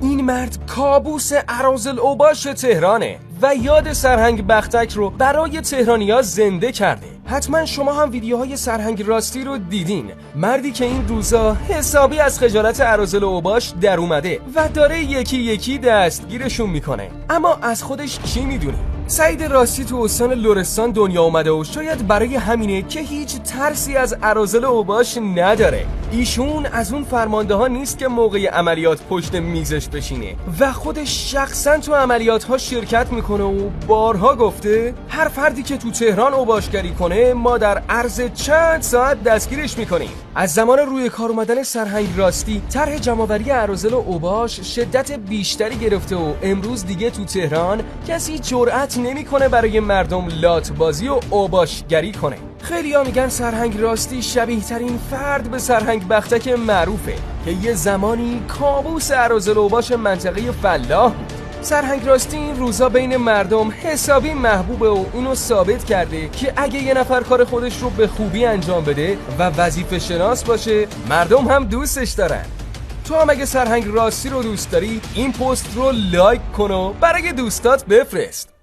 این مرد کابوس اراذل اوباش تهرانه و یاد سرهنگ بختک رو برای تهرانی‌ها زنده کرده. حتما شما هم ویدیوهای سرهنگ راستی رو دیدین. مردی که این روزا حسابی از خجالت اراذل اوباش در اومده و داره یکی یکی دستگیرشون میکنه. اما از خودش چی میدونی؟ سعید راستی تو استان لرستان دنیا اومده و شاید برای همینه که هیچ ترسی از اراذل اوباش نداره. ایشون از اون فرمانده ها نیست که موقع عملیات پشت میزش بشینه و خودش شخصا تو عملیات ها شرکت میکنه و بارها گفته هر فردی که تو تهران اوباشگری کنه ما در عرض چند ساعت دستگیرش میکنیم. از زمان روی کار اومدن سرهنگ راستی طرح جمع‌آوری اراذل اوباش شدت بیشتری گرفته و امروز دیگه تو تهران کسی جرأت نمیکنه برای مردم لات بازی و اوباشگری کنه. خیلی‌ها میگن سرهنگ راستی شبیه ترین فرد به سرهنگ بختک معروفه که یه زمانی کابوس اراذل اوباش منطقه فلاح بود. سرهنگ راستی این روزا بین مردم حسابی محبوبه و اونو ثابت کرده که اگه یه نفر کار خودش رو به خوبی انجام بده و وظیفه شناس باشه مردم هم دوستش دارن. تو هم اگه سرهنگ راستی رو دوست داری این پست رو لایک کن و برای دوستات بفرست.